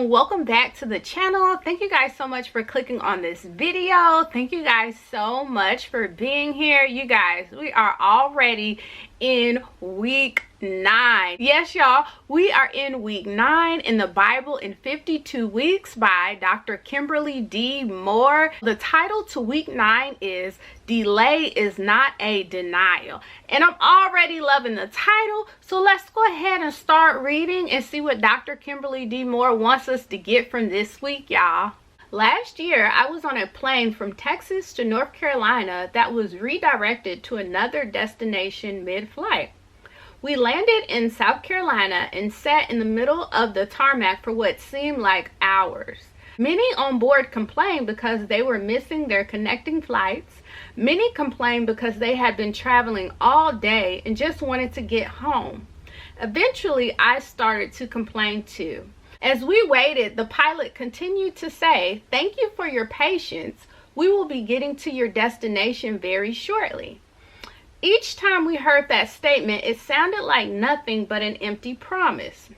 and welcome back to the channel. Thank you guys so much for clicking on this video. Thank you guys so much for being here. You guys, we are already in week 9. Yes, y'all, we are in week 9 in the Bible in 52 weeks by Dr. Kimberly D. Moore. The title to week 9 is Delay is Not a Denial. And I'm already loving the title, so let's go ahead and start reading and see what Dr. Kimberly D. Moore wants us to get from this week, y'all. Last year, I was on a plane from Texas to North Carolina that was redirected to another destination mid-flight. We landed in South Carolina and sat in the middle of the tarmac for what seemed like hours. Many on board complained because they were missing their connecting flights. Many complained because they had been traveling all day and just wanted to get home. Eventually, I started to complain too. As we waited, the pilot continued to say, "Thank you for your patience. We will be getting to your destination very shortly." Each time we heard that statement, it sounded like nothing but an empty promise.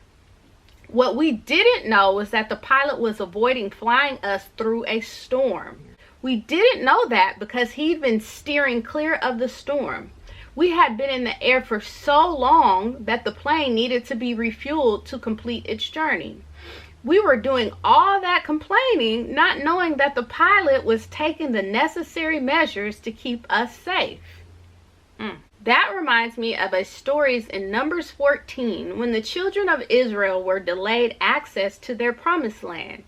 What we didn't know was that the pilot was avoiding flying us through a storm. We didn't know that because he'd been steering clear of the storm. We had been in the air for so long that the plane needed to be refueled to complete its journey. We were doing all that complaining, not knowing that the pilot was taking the necessary measures to keep us safe. That reminds me of a story in Numbers 14 when the children of Israel were delayed access to their promised land.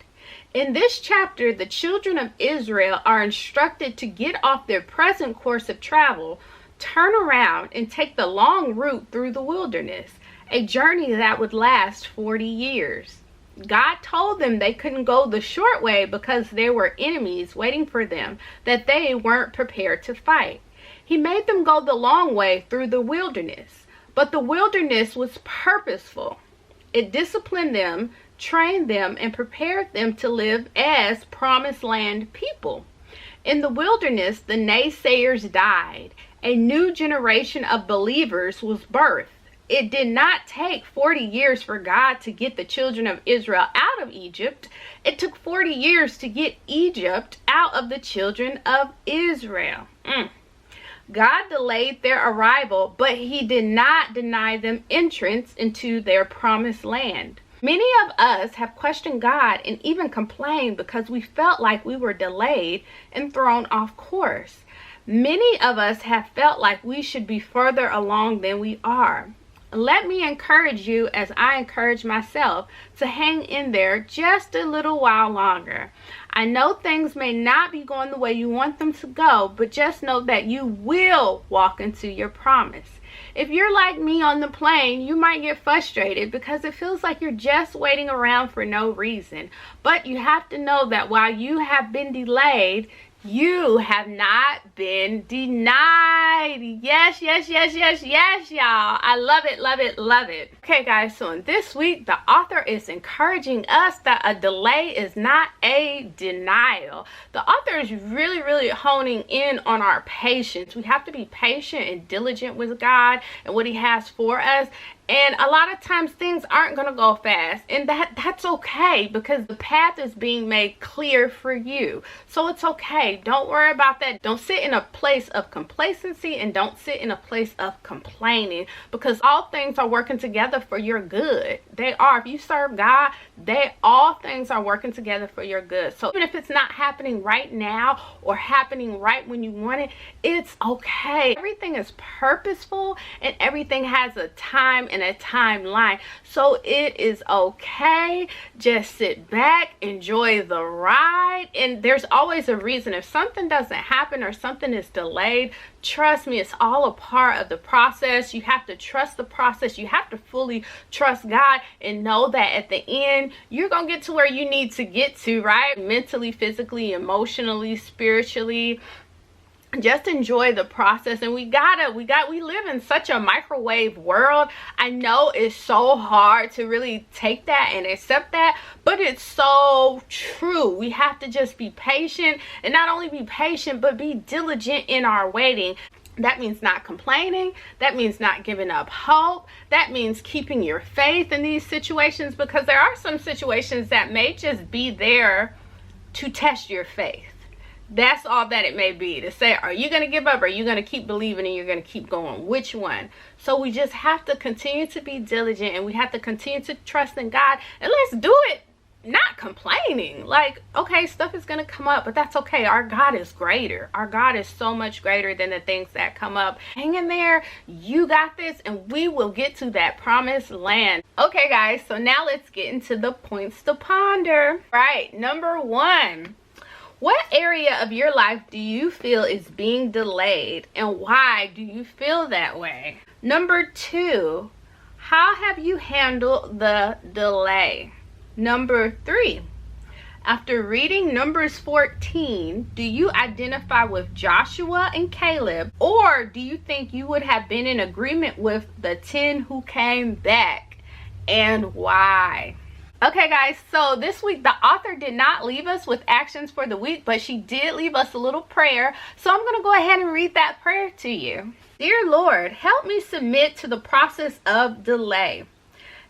In this chapter, the children of Israel are instructed to get off their present course of travel, turn around, and take the long route through the wilderness, a journey that would last 40 years. God told them they couldn't go the short way because there were enemies waiting for them that they weren't prepared to fight. He made them go the long way through the wilderness, but the wilderness was purposeful. It disciplined them, trained them, and prepared them to live as promised land people. In the wilderness, the naysayers died. A new generation of believers was birthed. It did not take 40 years for God to get the children of Israel out of Egypt. It took 40 years to get Egypt out of the children of Israel. God delayed their arrival, but he did not deny them entrance into their promised land. Many of us have questioned God and even complained because we felt like we were delayed and thrown off course. Many of us have felt like we should be further along than we are. Let me encourage you, as I encourage myself, to hang in there just a little while longer. I know things may not be going the way you want them to go, but just know that you will walk into your promise. If you're like me on the plane, you might get frustrated because it feels like you're just waiting around for no reason. But you have to know that while you have been delayed, you have not been denied. Yes, yes, yes, yes, yes, y'all. I love it, love it, love it. Okay, guys, so in this week, the author is encouraging us that a delay is not a denial. The author is really honing in on our patience. We have to be patient and diligent with God and what he has for us. And a lot of times things aren't going to go fast, and that's okay because the path is being made clear for you. So it's okay. Don't worry about that. Don't sit in a place of complacency and don't sit in a place of complaining because all things are working together for your good. They are. If you serve God, all things are working together for your good. So even if it's not happening right now or happening right when you want it, it's okay. Everything is purposeful and everything has a time and a timeline, so it is okay. Just sit back, enjoy the ride, and there's always a reason. If something doesn't happen or something is delayed, trust me, it's all a part of the process. You have to trust the process. You have to fully trust God and know that at the end you're gonna get to where you need to get to, right? Mentally, physically, emotionally, spiritually. Just enjoy the process. And we live in such a microwave world. I know it's so hard to really take that and accept that, but it's so true. We have to just be patient, and not only be patient but be diligent in our waiting. That means not complaining. That means not giving up hope. That means keeping your faith in these situations, because there are some situations that may just be there to test your faith. That's all that it may be, to say, are you going to give up? Or are you going to keep believing and you're going to keep going? Which one? So we just have to continue to be diligent, and we have to continue to trust in God, and let's do it not complaining. Like, okay, stuff is going to come up, but that's okay. Our God is greater. Our God is so much greater than the things that come up. Hang in there. You got this, and we will get to that promised land. Okay, guys, so now let's get into the points to ponder. Right, number 1. What area of your life do you feel is being delayed, and why do you feel that way? Number 2, how have you handled the delay? Number 3, after reading Numbers 14, do you identify with Joshua and Caleb, or do you think you would have been in agreement with the 10 who came back, and why? Okay, guys, so this week the author did not leave us with actions for the week, but she did leave us a little prayer. So I'm going to go ahead and read that prayer to you. Dear Lord, help me submit to the process of delay.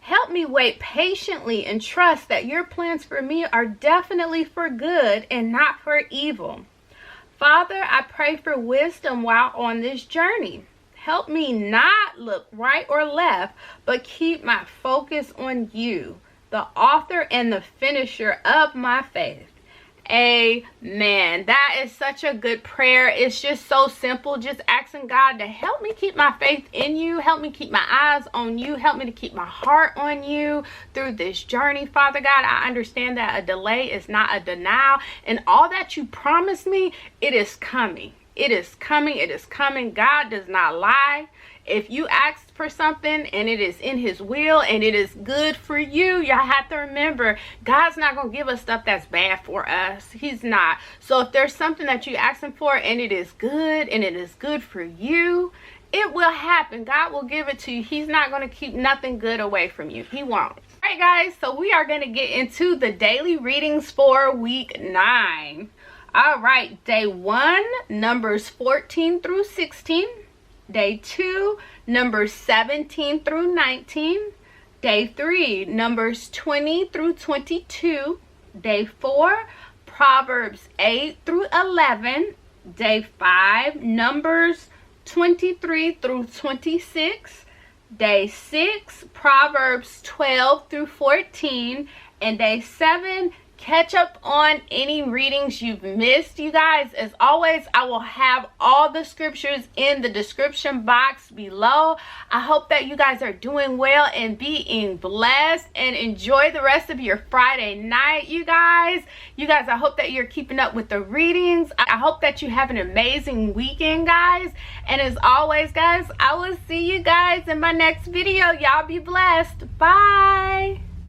Help me wait patiently and trust that your plans for me are definitely for good and not for evil. Father, I pray for wisdom while on this journey. Help me not look right or left, but keep my focus on you, the author and the finisher of my faith. Amen. That is such a good prayer. It's just so simple. Just asking God to help me keep my faith in you. Help me keep my eyes on you. Help me to keep my heart on you through this journey. Father God, I understand that a delay is not a denial. And all that you promised me, it is coming. It is coming. It is coming. God does not lie. If you ask for something and it is in his will and it is good for you, y'all have to remember, God's not going to give us stuff that's bad for us. He's not. So if there's something that you're asking for and it is good and it is good for you, it will happen. God will give it to you. He's not going to keep nothing good away from you. He won't. All right, guys, so we are going to get into the daily readings for week 9. All right, day 1, Numbers 14 through 16. Day 2, Numbers 17 through 19. Day 3, Numbers 20 through 22. Day 4, Proverbs 8 through 11. Day 5, Numbers 23 through 26. Day 6, Proverbs 12 through 14. And day 7, catch up on any readings you've missed, you guys. As always, I will have all the scriptures in the description box below. I hope that you guys are doing well and being blessed, and enjoy the rest of your Friday night, you guys. I hope that you're keeping up with the readings. I hope that you have an amazing weekend, guys. And as always, guys, I will see you guys in my next video. Y'all be blessed. Bye.